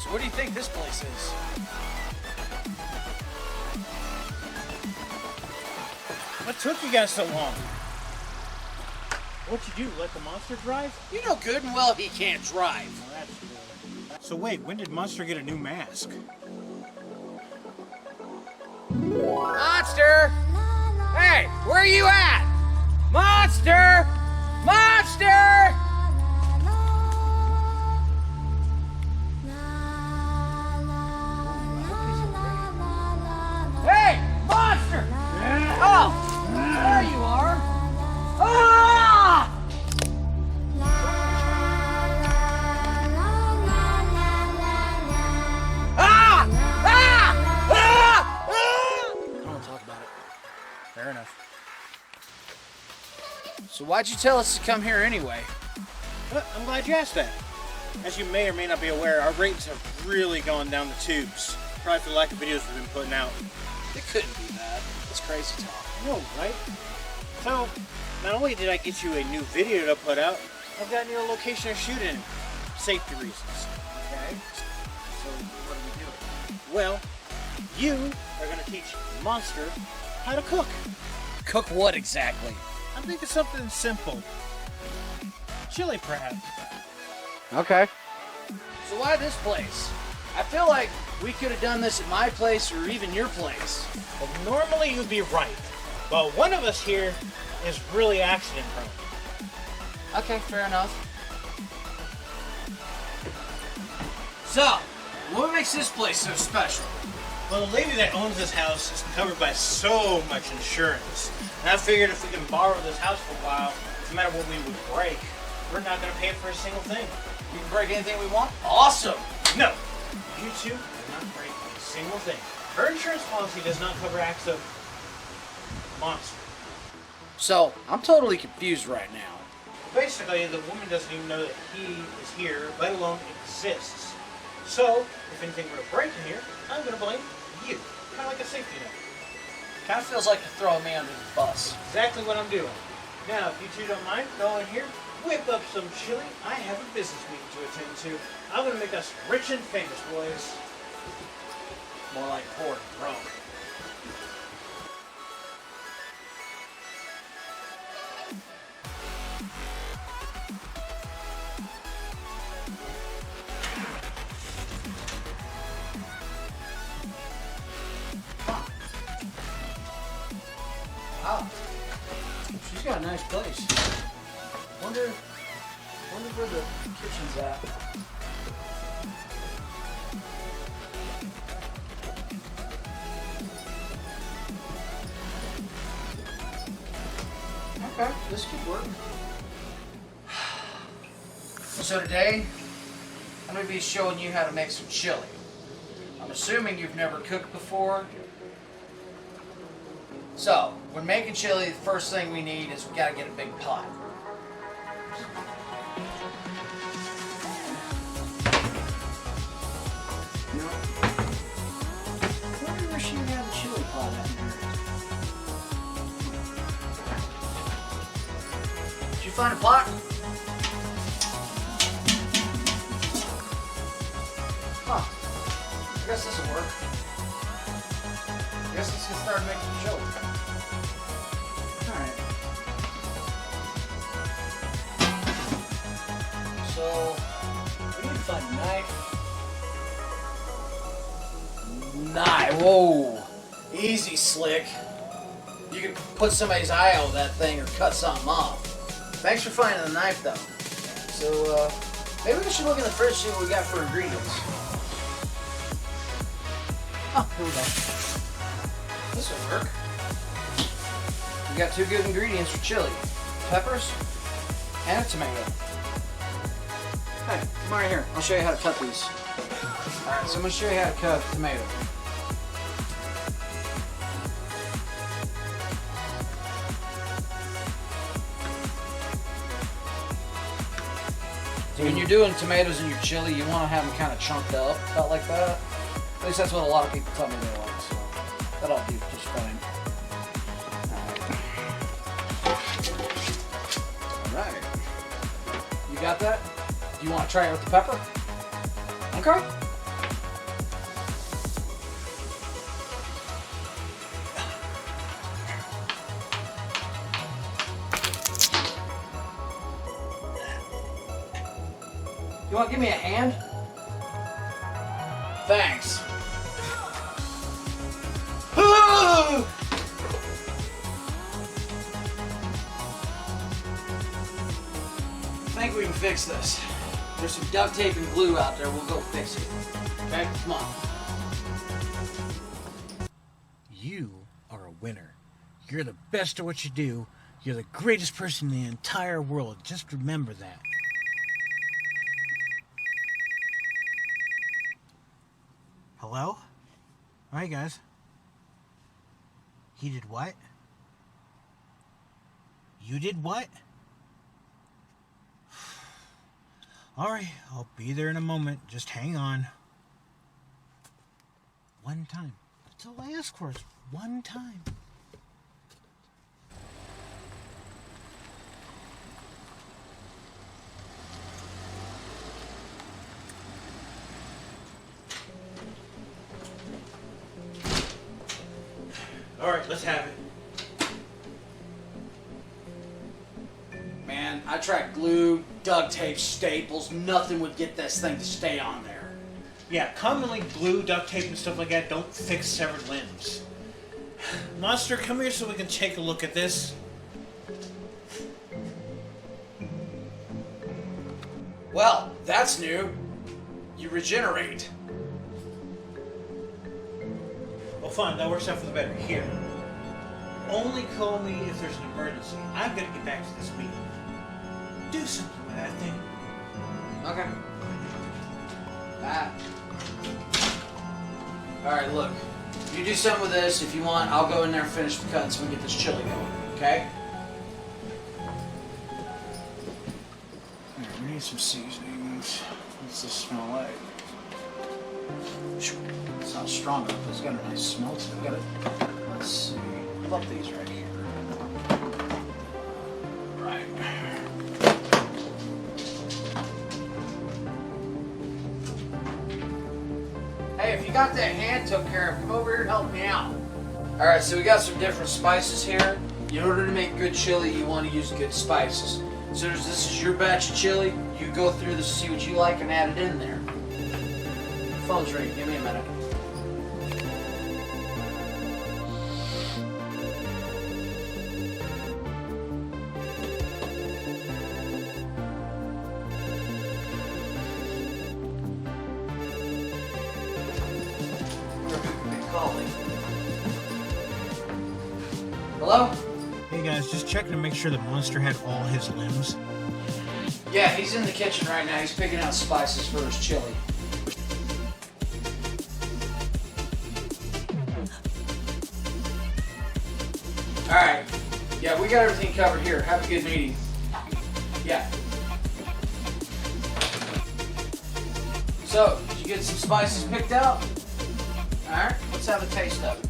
So what do you think this place is? What took you guys so long? What'd you do, let the monster drive? You know good and well he can't drive. Well, that's true. So wait, when did Monster get a new mask? Monster! Hey, where are you at? Monster! Monster! Hey, monster! Oh, there you are. Ah! Ah! Ah! Ah! I won't talk about it. Fair enough. So why'd you tell us to come here anyway? Well, I'm glad you asked that. As you may or may not be aware, our ratings have really gone down the tubes. Probably for the lack of videos we've been putting out. It couldn't be that. It's crazy talk. I know, right? So, not only did I get you a new video to put out, I've gotten you a location to shoot in. Safety reasons. Okay? So, what are we doing? Well, you are going to teach Monster how to cook. Cook what exactly? I'm thinking something simple. Chili, perhaps. Okay. So why this place? I feel like we could have done this at my place or even your place. Well, normally you'd be right, but one of us here is really accident prone. Okay, fair enough. So, what makes this place so special? Well, the lady that owns this house is covered by so much insurance. And I figured if we can borrow this house for a while, no matter what we would break, we're not going to pay for a single thing. We can break anything we want? Awesome! No, you two will not break a single thing. Her insurance policy does not cover acts of monster. So, I'm totally confused right now. Basically, the woman doesn't even know that he is here, let alone exists. So, if anything were to break in here, I'm going to blame you. Kind of like a safety net. Kind of feels like you're throwing me under the bus. Exactly what I'm doing. Now, if you two don't mind, go in here, whip up some chili. I have a business meeting to attend to. I'm going to make us rich and famous, boys. More like poor and broke. Wow. She's got a nice place. Wonder where the kitchen's at. Okay, this could work. So today, I'm going to be showing you how to make some chili. I'm assuming you've never cooked before. So, when making chili, the first thing we need is we got to get a big pot. I wonder where she had the chili pot at here. Did you find a pot? Huh. I guess this will work. I guess let's get started making the chili. Alright. So, we need to find a knife. Whoa. Easy, Slick. You can put somebody's eye out with that thing or cut something off. Thanks for finding the knife, though. So, maybe we should look in the fridge and see what we got for ingredients. Oh, here we go. This will work. We got 2 good ingredients for chili. Peppers and a tomato. Hey, come right here. I'll show you how to cut these. Alright, so I'm going to show you how to cut a tomato. When you're doing tomatoes in your chili, you want to have them kind of chunked up, about like that. At least that's what a lot of people tell me they like, so that'll be just fine. Alright. You got that? Do you want to try it with the pepper? Okay. You want to give me a hand? Thanks. I think we can fix this. There's some duct tape and glue out there. We'll go fix it. Okay? Come on. You are a winner. You're the best at what you do. You're the greatest person in the entire world. Just remember that. Hello? Alright, guys. He did what? You did what? Alright, I'll be there in a moment. Just hang on. One time. That's all I ask for is one time. Alright, let's have it. Man, I tried glue, duct tape, staples. Nothing would get this thing to stay on there. Yeah, commonly glue, duct tape, and stuff like that don't fix severed limbs. Monster, come here so we can take a look at this. Well, that's new. You regenerate. Well, fine, that works out for the better. Here. Only call me if there's an emergency. I've got to get back to this meeting. Do something with that thing. Okay. Alright, look. You do something with this. If you want, I'll go in there and finish the cut so we can get this chili going. Okay? Alright, we need some seasonings. What's this smell like? It's not strong enough, but it's got a nice smell to it. Let's see. I love these right here. Right. Hey, if you got that hand took care of, come over here and help me out. Alright, so we got some different spices here. In order to make good chili, you want to use good spices. So this is your batch of chili. You go through this, see what you like, and add it in there. Phone's ringing. Give me a minute. Hello? Hey guys, just checking to make sure the monster had all his limbs. Yeah, he's in the kitchen right now. He's picking out spices for his chili. Alright. Yeah, we got everything covered here. Have a good meeting. Yeah. So, did you get some spices picked out? Alright, let's have a taste of it.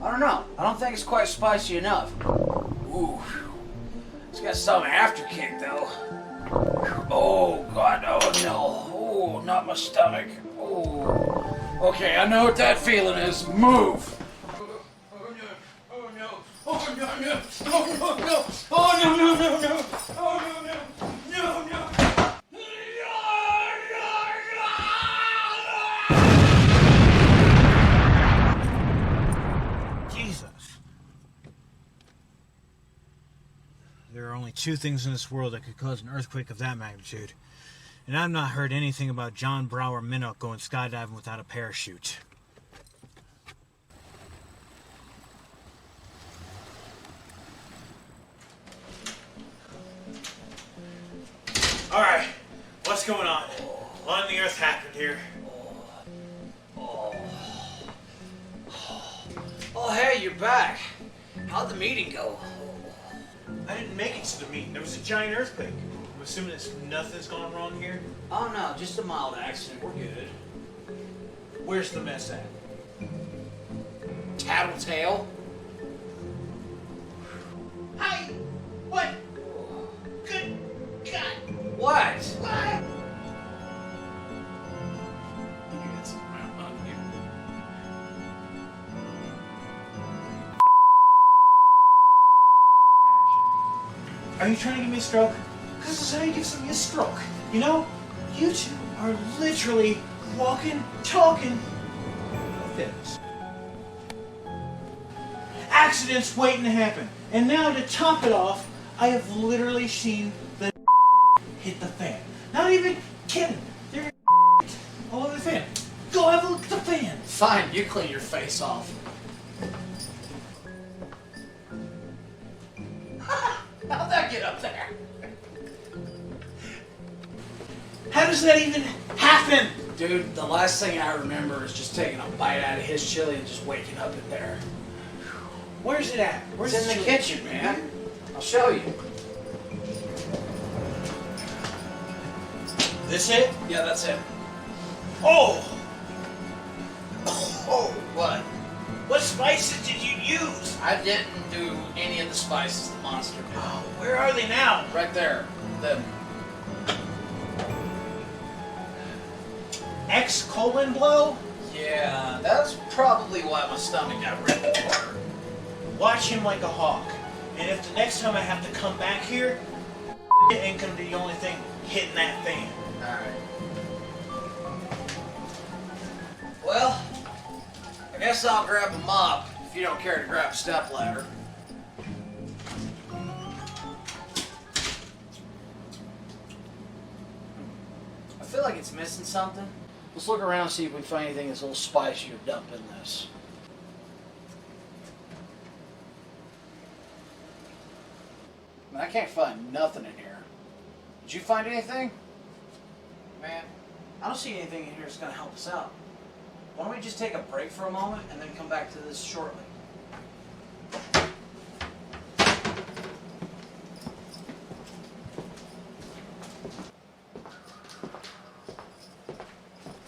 I don't know. I don't think it's quite spicy enough. Ooh. It's got some afterkick though. Oh God, oh no. Oh, not my stomach. Oh. Okay, I know what that feeling is. Move. Oh no. Oh no. Oh no no. Oh no no. Oh no no no no. Oh no no. No no. There are only two things in this world that could cause an earthquake of that magnitude. And I've not heard anything about John Brower Minnock going skydiving without a parachute. Alright, what's going on? What on the earth happened here? Oh hey, you're back. How'd the meeting go? I didn't make it to the meeting. There was a giant earthquake. I'm assuming nothing's gone wrong here? Oh no, just a mild accident. We're good. Where's the mess at? Tattletale? Hi! What? Good God! What? What? You get some round on here. Are you trying to give me a stroke? Because this is how you give somebody a stroke. You know, you two are literally walking, talking things. Accidents waiting to happen. And now to top it off, I have literally seen the hit the fan. Not even kidding. They're all over the fan. Go have a look at the fan. Fine, you clean your face off. How'd that get up there? How does that even happen? Dude, the last thing I remember is just taking a bite out of his chili and just waking up in there. Where's it at? It's in the kitchen, man. I'll show you. This it? Yeah, that's it. Oh! Oh, what? What spices did you use? I didn't do any of the spices the monster did. Oh, where are they now? Right there. Them. X-colon blow? Yeah, that's probably why my stomach got ripped apart. Watch him like a hawk. And if the next time I have to come back here, ain't gonna be the only thing hitting that fan. Alright. Well, I guess I'll grab a mop if you don't care to grab a stepladder. I feel like it's missing something. Let's look around and see if we can find anything that's a little spicy or dump in this. I can't find nothing in here. Did you find anything? Man, I don't see anything in here that's going to help us out. Why don't we just take a break for a moment and then come back to this shortly?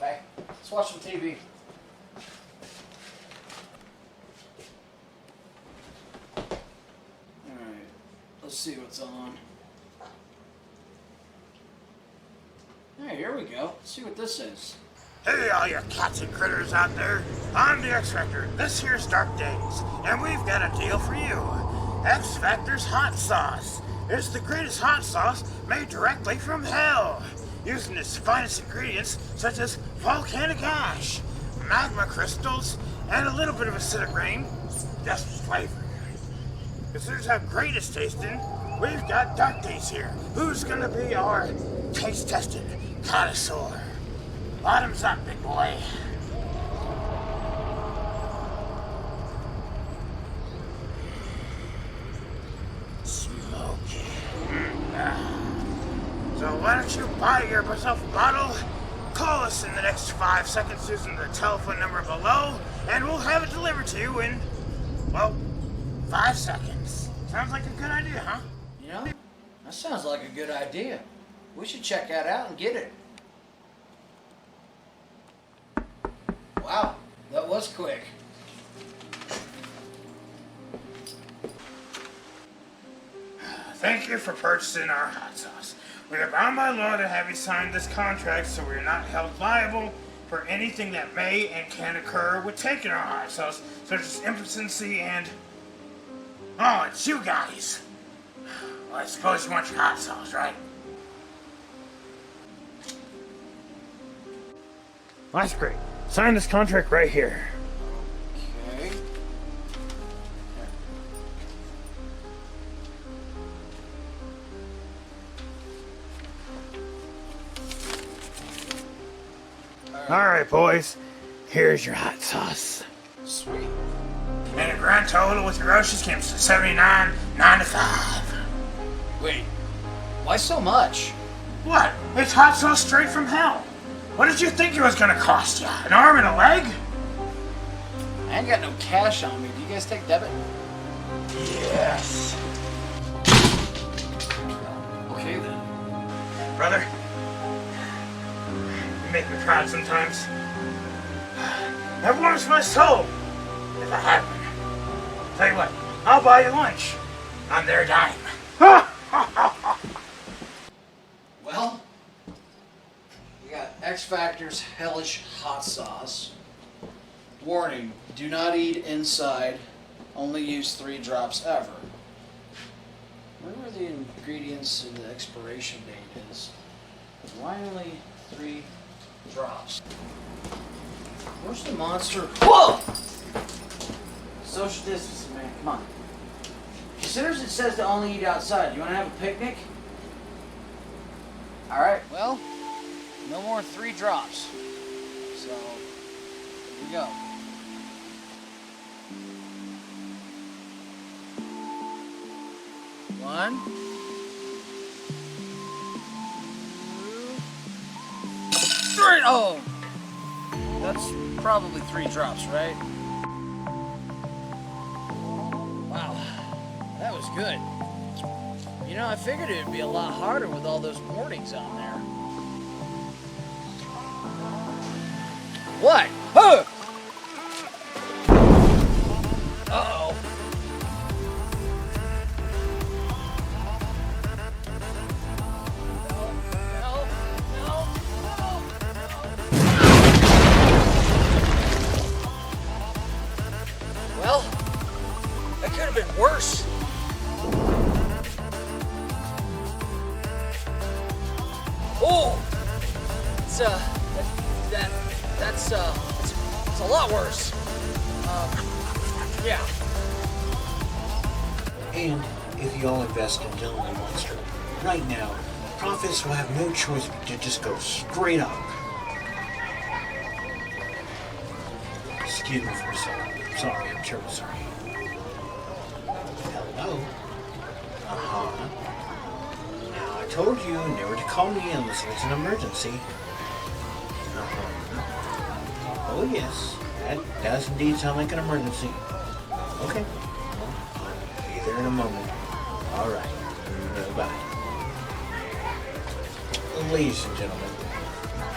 Hey, let's watch some TV. Alright, let's see what's on. Hey, here we go. Let's see what this is. Hey, all you cats and critters out there. I'm the X Factor. This here's Dark Days, and we've got a deal for you. X Factor's hot sauce. It's the greatest hot sauce made directly from hell, using its finest ingredients such as volcanic ash, magma crystals, and a little bit of acidic rain, just flavor. Consider how great it's tasting. We've got Dark Days here. Who's gonna be our taste-tested connoisseur? Bottoms up, big boy. Smoky. So why don't you buy yourself a bottle? Call us in the next 5 seconds using the telephone number below, and we'll have it delivered to you in, well, 5 seconds. Sounds like a good idea, huh? You know, that sounds like a good idea. We should check that out and get it. Wow, that was quick. Thank you for purchasing our hot sauce. We are bound by law to have you sign this contract so we are not held liable for anything that may and can occur with taking our hot sauce, such as impotency and... Oh, it's you guys. Well, I suppose you want your hot sauce, right? Well, that's great. Sign this contract right here. Okay. All right, boys. Here's your hot sauce. Sweet. And the grand total with your groceries came to $79.95. Wait, why so much? What? It's hot sauce straight from hell. What did you think it was gonna cost you? An arm and a leg? I ain't got no cash on me. Do you guys take debit? Yes. Okay then. Brother, you make me proud sometimes. That warms my soul. If I had one. Tell you what, I'll buy you lunch on their dime. Well, we got X Factor's hellish hot sauce. Warning, do not eat inside. Only use 3 drops ever. Where were the ingredients and the expiration date is. Why only 3 drops? Where's the monster? Whoa! Social distancing, man. Come on. Considers it says to only eat outside. You want to have a picnic? All right. Well, no more 3 drops. So here we go. One. 2. 3. Oh, that's probably 3 drops, right? Wow, that was good. You know, I figured it would be a lot harder with all those warnings on there. What? Huh! Uh-oh. Well, that could have been worse. Oh, it's a lot worse. Yeah. And if you all invest in Dillian and Monster, right now, profits will have no choice but to just go straight up. Excuse me for a second. Sorry, I'm terribly sorry. Hello? Uh-huh. Now, I told you never to call me unless it's an emergency. Uh-huh. Oh, yes. That does indeed sound like an emergency. Okay. Well, I'll be there in a moment. All right. Bye. Ladies and gentlemen,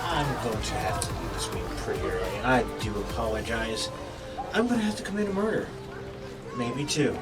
I'm going to have to leave this meeting pretty early, and I do apologize. I'm going to have to commit a murder. Maybe 2.